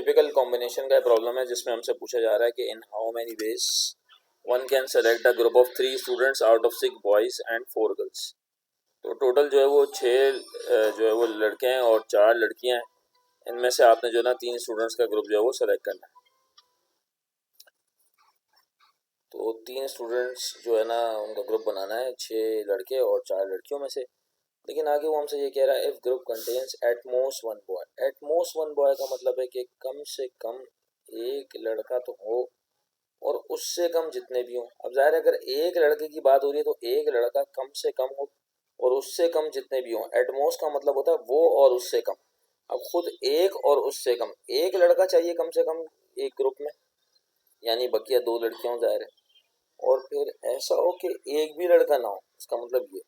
Typical combination का problem है जिसमें हमसे पूछा जा रहा है कि in how many ways one can select a group of 3 students out of 6 boys and 4 girls. तो टोटल जो है वो 6 जो है वो लड़के हैं और 4 लड़कियां हैं। इनमें से आपने जो है ना 3 स्टूडेंट्स का ग्रुप जो है वो सेलेक्ट करना है। तो 3 स्टूडेंट्स जो है ना उनका ग्रुप बनाना है, 6 लड़के और 4 लड़कियों में से। लेकिन आगे वो हमसे ये कह रहा है if group contains at most one boy. At most one boy का मतलब है कि कम से कम एक लड़का तो हो और उससे कम जितने भी हों। अब जाहिर है अगर एक लड़के की बात हो रही है तो एक लड़का कम से कम हो और उससे कम जितने भी हों। एट मोस्ट का मतलब होता है वो और उससे कम। अब खुद एक और उससे कम, एक लड़का चाहिए कम से कम एक ग्रुप में, यानी बकिया 2 लड़कियां हो जाहिर है। और फिर ऐसा हो कि एक भी लड़का ना हो, इसका मतलब ये,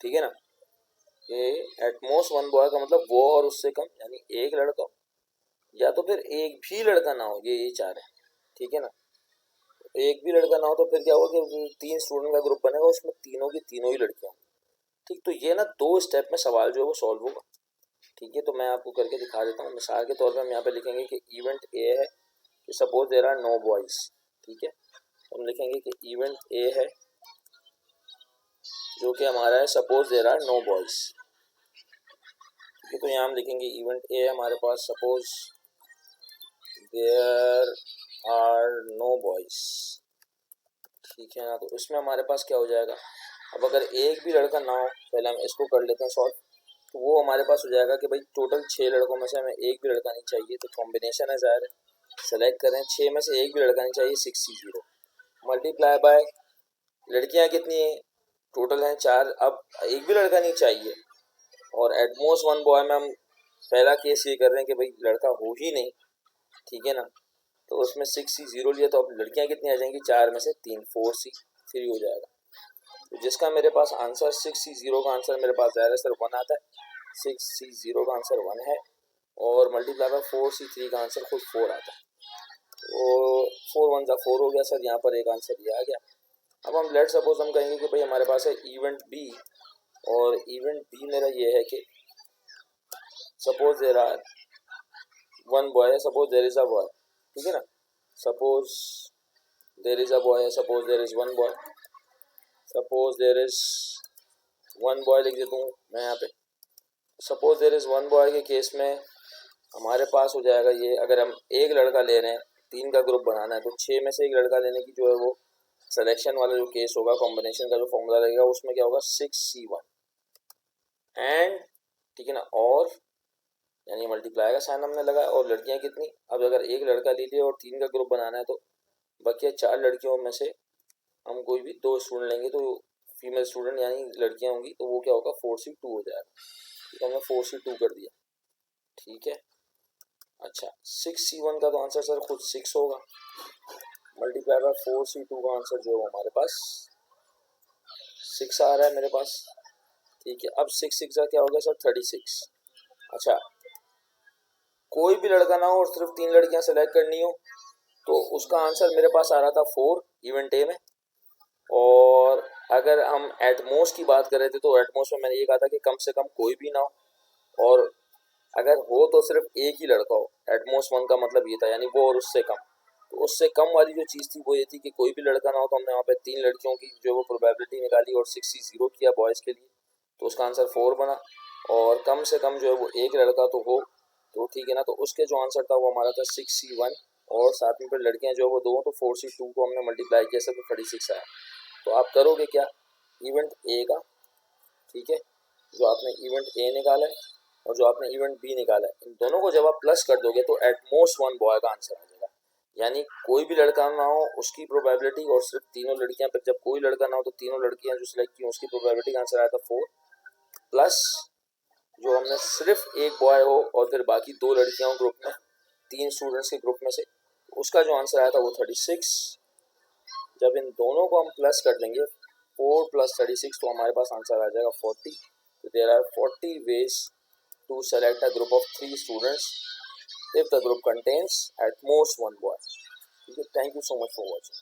ठीक है ना, कि एट मोस्ट वन बॉय का मतलब वो और उससे कम यानी एक लड़का हो, या तो फिर एक भी लड़का ना हो, ये 4 है, ठीक है ना। एक भी लड़का ना हो तो फिर क्या होगा कि 3 स्टूडेंट का ग्रुप बनेगा, उसमें तीनों की तीनों ही लड़कियां होंगी। ठीक, तो ये ना 2 स्टेप में सवाल जो है वो सॉल्व होगा। ठीक है, तो मैं आपको करके दिखा देता हूँ। मिसाल के तौर पर हम यहाँ पे लिखेंगे कि इवेंट ए है कि suppose there are no boys. ठीक है, तो हम लिखेंगे कि इवेंट ए है जो कि हमारा है suppose there are no boys. ठीक है, तो यहाँ हम लिखेंगे इवेंट ए है हमारे पास suppose there are no boys. ठीक है ना, तो इसमें हमारे पास क्या हो जाएगा, अब अगर एक भी लड़का ना हो, पहले हम इसको कर लेते हैं सॉल्व। तो वो हमारे पास हो जाएगा कि भाई टोटल 6 लड़कों में से हमें एक भी लड़का नहीं चाहिए, तो कॉम्बिनेशन है ज़ाहिर है, सेलेक्ट करें 6 में से एक भी लड़का नहीं चाहिए, 6 मल्टीप्लाई बाय लड़कियां कितनी है, टोटल हैं 4। अब एक भी लड़का नहीं चाहिए और एटमोस्ट वन बॉय में हम पहला केस ये कर रहे हैं कि भाई लड़का हो ही नहीं, ठीक है ना, तो उसमें 6C0 लिया, तो अब लड़कियां कितनी आ जाएंगी, 4 में से 3, 4C3 हो जाएगा। तो जिसका मेरे पास आंसर 6C0 का आंसर मेरे पास ज़ाहिर है सर 1 आता है, 6C0 का आंसर 1 है और मल्टीप्लाई बाय 4C3 का आंसर खुद 4 आता है। तो 4 1 जा 4 हो गया सर, यहाँ पर एक आंसर ये आ गया। अब हम लेट सपोज हम कहेंगे कि भाई हमारे पास है इवेंट बी, और इवेंट बी मेरा ये है कि suppose there are one boy है, suppose there is a boy, ठीक है ना, suppose there is a boy है, suppose there is one boy, suppose there is one boy लिख देता हूँ मैं यहाँ पे। Suppose there is one boy के केस में हमारे पास हो जाएगा ये, अगर हम एक लड़का ले रहे हैं, 3 का ग्रुप बनाना है, तो 6 में से एक लड़का लेने की जो है वो सिलेक्शन वाला जो केस होगा, कॉम्बिनेशन का जो फॉर्मूला रहेगा, उसमें क्या होगा 6C1 एंड, ठीक है ना, और यानी मल्टीप्लाई का साइन हमने लगाया, और लड़कियां कितनी, अब अगर एक लड़का ले लिया और 3 का ग्रुप बनाना है तो बकिया 4 लड़कियों में से हम कोई भी 2 स्टूडेंट लेंगे, तो फीमेल स्टूडेंट यानी लड़कियां होंगी, तो वो क्या होगा 4C2 हो जाएगा। तो हमने 4C2 कर दिया, ठीक है। अच्छा 6C1 का तो आंसर सर खुद 6 होगा, मल्टीप्लाई बाय 4C2 का आंसर जो है हमारे पास 6 आ रहा है मेरे पास, ठीक है। अब 6 6 का क्या हो गया सर 36। अच्छा कोई भी लड़का ना हो और सिर्फ 3 लड़कियां सेलेक्ट करनी हो, तो उसका आंसर मेरे पास आ रहा था 4 इवेंट ए में। और अगर हम एटमोस्ट की बात कर रहे थे तो एटमोस्ट में मैंने ये कहा था कि कम से कम कोई भी ना हो, और अगर हो तो सिर्फ एक ही लड़का हो। एटमोस्ट 1 का मतलब ये था, यानी वो और उससे कम। तो उससे कम वाली जो चीज़ थी वो ये थी कि कोई भी लड़का ना हो, तो हमने वहाँ पे 3 लड़कियों की जो वो प्रोबेबिलिटी निकाली और 6C0 किया बॉयज़ के लिए, तो उसका आंसर 4 बना। और कम से कम जो है वो एक लड़का तो हो, तो ठीक है ना, तो उसके जो आंसर था वो हमारा था 6C1, और साथ में फिर लड़कियाँ जो है वो 2, तो 4C2 को हमने मल्टीप्लाई किया सर, तो 36 आया। तो आप करोगे क्या, इवेंट ए का, ठीक है, जो आपने इवेंट ए निकाला है और जो आपने इवेंट बी निकाला है, इन दोनों को जब आप प्लस कर दोगे तो एटमोस्ट 1 बॉय का आंसर आ जाएगा। यानी कोई भी लड़का ना हो उसकी प्रोबेबिलिटी, और सिर्फ तीनों लड़कियां, पर जब कोई लड़का ना हो तो तीनों लड़कियां जो सिलेक्ट की उसकी प्रोबेबिलिटी का आंसर आया था 4, प्लस जो हमने सिर्फ एक बॉय हो और फिर बाकी 2 लड़कियां हो ग्रुप में, 3 स्टूडेंट्स के ग्रुप में से, उसका जो आंसर आया था वो 36। जब इन दोनों को हम प्लस कर देंगे 4 + 36, तो हमारे पास आंसर आ जाएगा 40। तो there are 40 ways to select a group of 3 students if the group contains at most 1 boy. Thank you so much for watching.